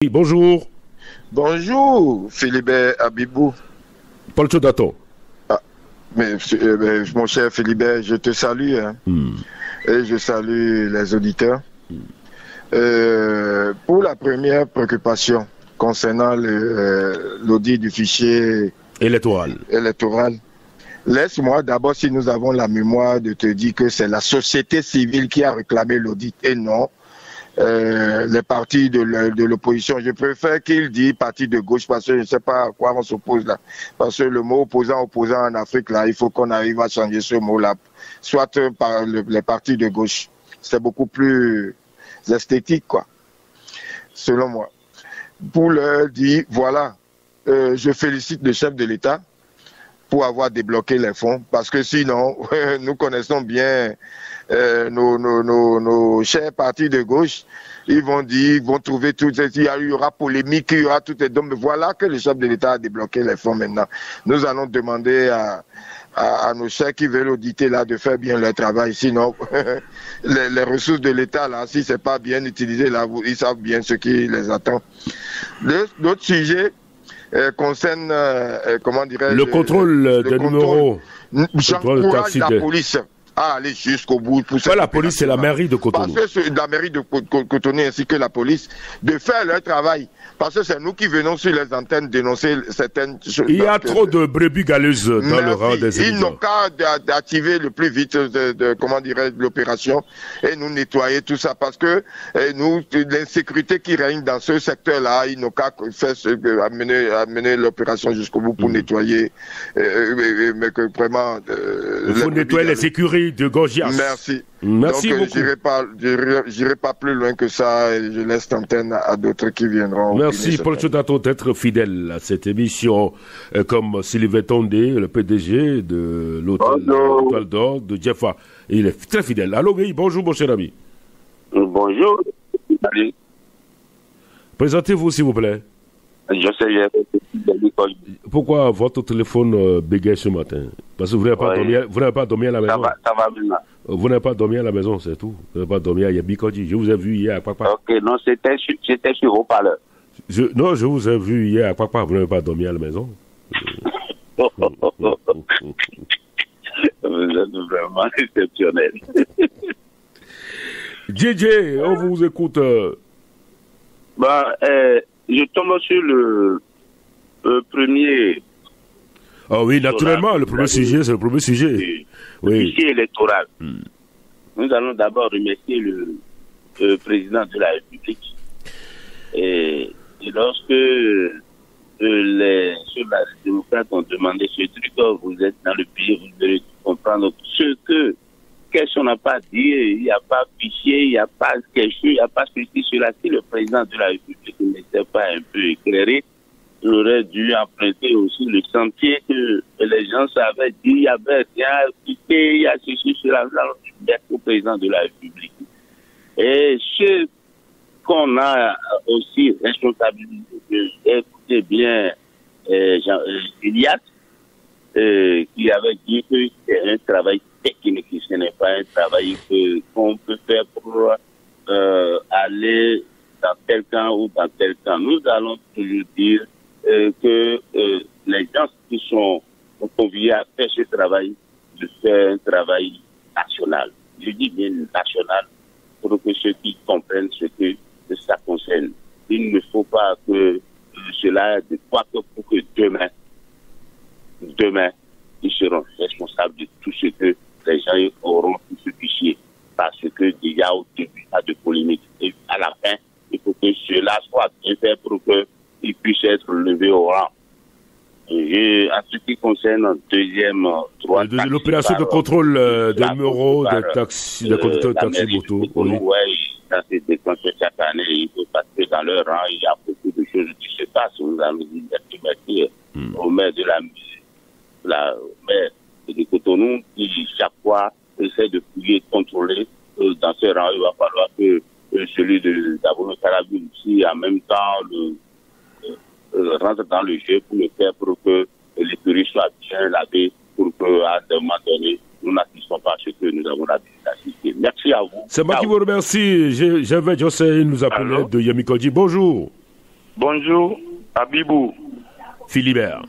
Oui, bonjour. Bonjour, Philibert Abibou. Paul Chodato. Mon cher Philibert, je te salue et je salue les auditeurs. Pour la première préoccupation concernant l'audit du fichier électoral, laisse-moi d'abord, si nous avons la mémoire, de te dire que c'est la société civile qui a réclamé l'audit et non les partis de l'opposition. Je préfère qu'il dise parti de gauche parce que je ne sais pas à quoi on s'oppose là. Parce que le mot opposant en Afrique là, il faut qu'on arrive à changer ce mot-là. Soit par les partis de gauche. C'est beaucoup plus esthétique, quoi. Selon moi. Pour leur dire, voilà, je félicite le chef de l'État pour avoir débloqué les fonds. Parce que sinon, nous connaissons bien nos chers partis de gauche, ils vont dire, ils vont trouver tout, il y aura polémique, il y aura tout. Donc voilà que le chef de l'État a débloqué les fonds maintenant. Nous allons demander à nos chers qui veulent auditer là de faire bien leur travail. Sinon, les ressources de l'État là, si c'est pas bien utilisé là, ils savent bien ce qui les attend. L'autre sujet concerne, comment dirais-je, le contrôle des numéros. J'encourage la police à aller jusqu'au bout. Pas la police, c'est la mairie de Cotonou. Parce que la mairie de Cotonou ainsi que la police, de faire leur travail. Parce que c'est nous qui venons sur les antennes dénoncer certaines choses. Il y a trop de brebis galeuses dans le rang des électeurs. Ils n'ont qu'à d'activer le plus vite, comment dirais l'opération et nous nettoyer tout ça. Parce que nous, l'insécurité qui règne dans ce secteur-là, ils n'ont qu'à faire amener l'opération jusqu'au bout pour nettoyer. Mais que vraiment... il faut nettoyer les écuries de Gorgias. Merci. Merci donc, beaucoup. J'irai pas plus loin que ça et je laisse l'antenne à d'autres qui viendront. Merci Paul Chodato d'être fidèle à cette émission, comme Sylvain Tondé, le PDG de l'Hôtel d'Or de Jeffa. Il est très fidèle. Allô, oui, bonjour mon cher ami. Bonjour. Salut. Présentez-vous s'il vous plaît. Je sais, pourquoi votre téléphone bégaye ce matin? Parce que vous n'avez pas dormi à la maison. Ça va bien. Vous n'avez pas dormi à la maison, c'est tout. Vous n'avez pas dormi à Yabikoji. Je vous ai vu hier à Papa. Ok, non, c'était sur haut-parleur. Non, je vous ai vu hier à Papa. Vous n'avez pas dormi à la maison. Vous êtes vraiment exceptionnel. JJ, on vous écoute. Je tombe sur le premier. Ah oui, naturellement, le premier sujet, c'est le premier sujet. Le fichier électoral. Nous allons d'abord remercier le président de la République. Et lorsque les démocrates ont demandé ce truc, vous êtes dans le pays, vous devez comprendre qu'est-ce qu'on n'a pas dit, il n'y a pas fichier, il n'y a pas quelque chose, il n'y a pas ceci, cela. Si le président de la République n'était pas un peu éclairé, il aurait dû emprunter aussi le sentier que les gens savaient dire, il y avait rien appliqué, il y a ceci, cela. Nous allons mettre au président de la République. Et ce qu'on a aussi responsabilité, écoutez bien Ilias, qui avait dit que c'est un travail technique, ce n'est pas un travail qu'on peut faire pour aller dans tel camp ou dans tel camp. Nous allons toujours dire que les gens qui sont conviés à faire ce travail, de faire un travail national. Je dis bien national pour que ceux qui comprennent ce que ça concerne. Il ne faut pas que cela de quoi que pour que demain, ils seront responsables de tout ce que les gens auront tout ce fichier. Parce que déjà au début, il y a de polémique. Et à la fin, il faut que cela soit bien fait pour qu'ils puissent être levés au rang. En ce qui concerne deuxième, troisième... L'opération de contrôle des numéros des taxis, des conducteurs de taxi moto. Oui, ça s'est déclenché chaque année. Il faut parce que dans leur rang, il y a beaucoup de choses qui se passent. Nous allons dire merci au maire de la maire de Cotonou qui chaque fois essaie de fouiller, de contrôler dans ce rang. Il va falloir que celui d'Abono Carabine aussi en même temps rentre dans le jeu pour le faire pour que les touristes soient bien lavés pour qu'à un moment donné nous n'assistons pas à ce que nous avons d'assister. Merci à vous. C'est moi qui vous remercie. J'avais José nous appelait de Yamikoji. Bonjour. Bonjour, Abibou. Philibert.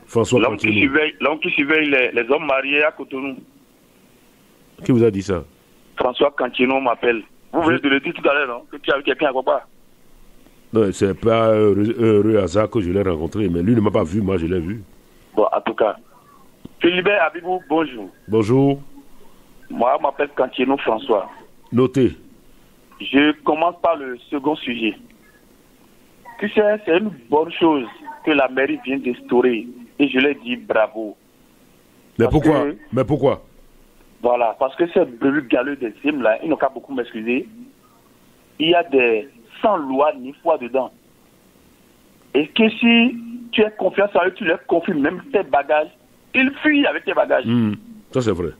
François L'homme qui surveille les hommes mariés à Cotonou. Qui vous a dit ça? François Cantino m'appelle. Vous venez de le dire tout à l'heure, non? Que tu as vu quelqu'un à Guapa? Non, c'est pas heureux hasard que je l'ai rencontré, mais lui ne m'a pas vu, moi je l'ai vu. Bon, en tout cas. Philibert Abibou, bonjour. Bonjour. Moi, je m'appelle Cantino François. Notez. Je commence par le second sujet. Tu sais, c'est une bonne chose que la mairie vient d'instaurer. Et je l'ai dit bravo. Mais pourquoi? Voilà, parce que ces brebis galeux des cimes là, ils n'ont qu'à beaucoup m'excuser. Il y a des sans loi ni foi dedans. Et que si tu as confiance en eux, tu leur confies même tes bagages, ils fuient avec tes bagages. Ça c'est vrai.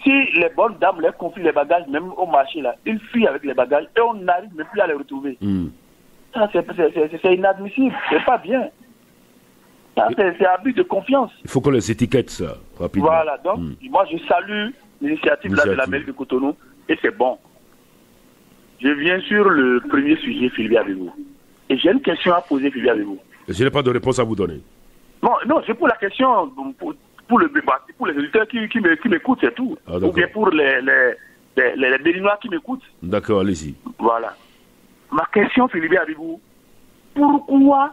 Si les bonnes dames leur confient les bagages, même au marché là, ils fuient avec les bagages et on n'arrive même plus à les retrouver. Ça c'est inadmissible, c'est pas bien. C'est abus de confiance. Il faut qu'on les étiquette ça, rapidement. Voilà, donc moi je salue l'initiative de la mairie de Cotonou et c'est bon. Je viens sur le premier sujet, Philibert Abibou. Et j'ai une question à poser, Philibert Abibou. Je n'ai pas de réponse à vous donner. Non, je pose la question pour les auditeurs qui m'écoutent, c'est tout. Ou bien pour les Béninois qui m'écoutent. D'accord, allez-y. Voilà. Ma question, Philibert Abibou, pourquoi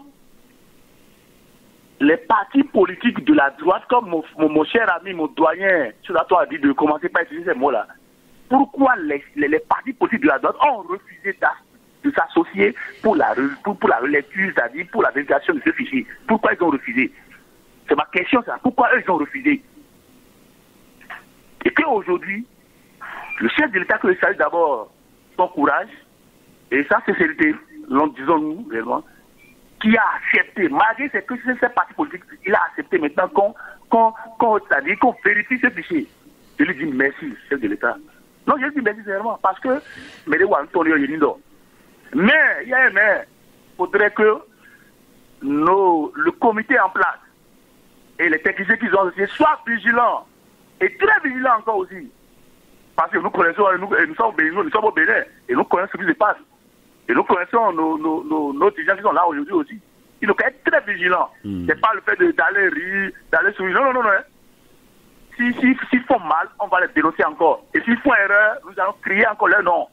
les partis politiques de la droite, comme mon cher ami, mon doyen, Sodato a dit de commencer par utiliser ces mots-là, pourquoi les partis politiques de la droite ont refusé de s'associer pour la relecture, c'est-à-dire pour la vérification de ce fichier? Pourquoi ils ont refusé? C'est ma question, ça. Pourquoi eux, ils ont refusé? Et qu'aujourd'hui, le chef de l'État, que je salue d'abord son courage et sa sincérité, disons-nous, vraiment, qui a accepté, malgré que ces partis politiques, il a accepté maintenant qu'on vérifie ce fichier. Je lui dis merci, chef de l'État. Non, je lui dis merci sincèrement, parce que mais il y a un mais, il faudrait que le comité en place et les techniciens qui ont aussi soient vigilants, et très vigilants encore aussi. Parce que nous connaissons, nous sommes au Bénin, et nous connaissons ce qui se passe. Et nous connaissons nos dirigeants qui sont là aujourd'hui aussi. Il faut être très vigilants. C'est pas le fait d'aller rire, d'aller sourire. Non. S'ils font mal, on va les dénoncer encore. Et s'ils font erreur, nous allons crier encore leur nom.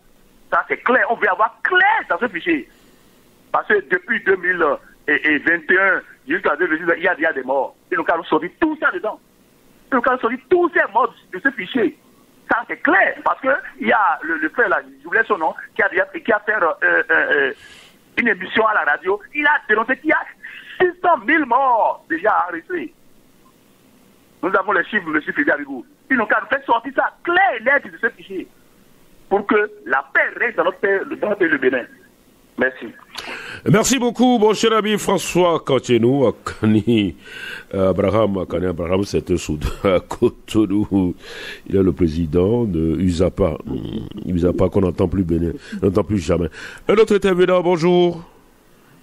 Ça c'est clair. On veut avoir clair dans ce fichier. Parce que depuis 2021 jusqu'à 2026, il y a des morts. Et nous allons sortir tout ça dedans. Et nous allons sortir tous ces morts de ce fichier. Ça c'est clair. Parce que il y a le frère là, j'oubliais son nom, qui a fait une émission à la radio. Il a dénoncé qu'il y a 600 000 morts déjà enregistrés. Nous avons les chiffres de M. Philibert Abibou. Ils n'ont qu'à nous faire sortir ça clair et net de ce fichier pour que la paix règne dans notre pays, le Bénin. Merci. Merci beaucoup, mon cher ami François Cantino, Akani Abraham, c'est un soudan à Cotonou. Il est le président de USAPA. USAPA qu'on n'entend plus Bénin, n'entend plus jamais. Un autre intervenant, bonjour.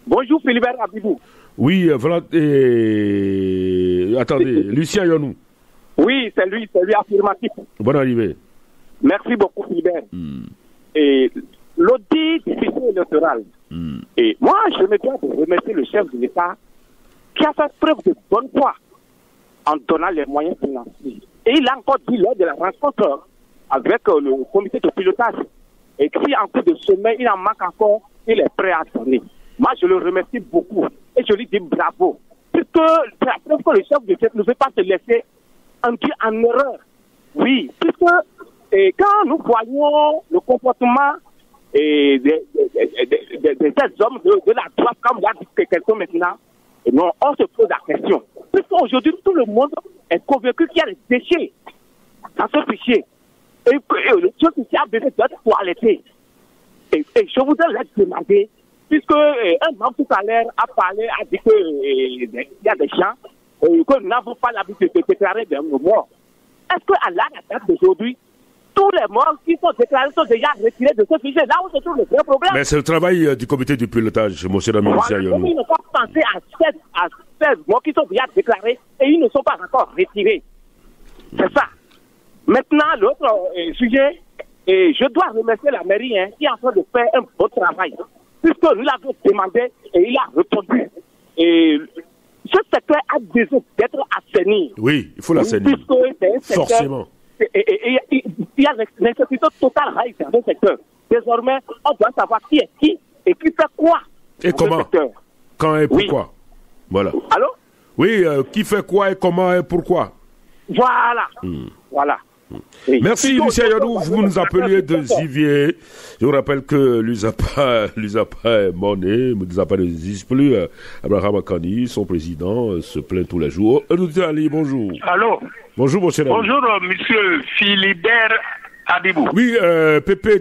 Bonjour Philibert Abibou. Oui, voilà. Attendez, Lucien Yonou. Oui, c'est lui affirmatif. Bonne arrivée. Merci beaucoup Philibert. Et l'audit du fichier électoral. Et moi, je me dois de remercier le chef de l'État qui a fait preuve de bonne foi en donnant les moyens financiers. Et il a encore dit lors de la rencontre avec le comité de pilotage. Et si en cours de semaine, il en manque encore, il est prêt à donner. Moi, je le remercie beaucoup. Et je lui dis bravo. Puisque c'est la preuve que le chef de l'État ne veut pas se laisser induire en erreur. Oui, puisque quand nous voyons le comportement des hommes de la droite, comme l'a dit quelqu'un maintenant, et non, on se pose la question. Puisqu'aujourd'hui, tout le monde est convaincu qu'il y a des déchets dans ce fichier. Et ce fichier a besoin d'être toiletté. Et je voudrais leur demander, puisque un membre tout à l'heure a parlé, a dit qu'il y a des gens que nous n'avons pas l'habitude de déclarer des morts. Est-ce qu'à la date d'aujourd'hui, tous les morts qui sont déclarés sont déjà retirés de ce fichier? Là où se trouve le vrai problème. Mais c'est le travail du comité du pilotage, mon cher ami Lucien Yonou. Ils n'ont pas pensé à 16 morts qui sont déjà déclarés et ils ne sont pas encore retirés. C'est ça. Maintenant, l'autre sujet, je dois remercier la mairie qui est en train de faire un bon travail. puisque nous l'avons demandé et il a répondu. Et ce secteur a besoin d'être assaini. Oui, il faut l'assainir. Puisque c'est un secteur, forcément. Et il y a l'insécurité totale dans ce secteur. Désormais, on doit savoir qui est qui et qui fait quoi. Et comment? Quand et pourquoi? Voilà. Allô? Oui, qui fait quoi et comment et pourquoi? Voilà. Voilà. Oui. Merci, Lucien Yadou. Vous nous appeliez de Zivier. Je vous rappelle que l'USAPA est monnaie, l'USAPA n'existe plus. Abraham Akani, son président, se plaint tous les jours. Ali, bonjour. Allô? Bonjour, mon cher ami. Bonjour, monsieur Philibert Adibou. Oui, Pépé.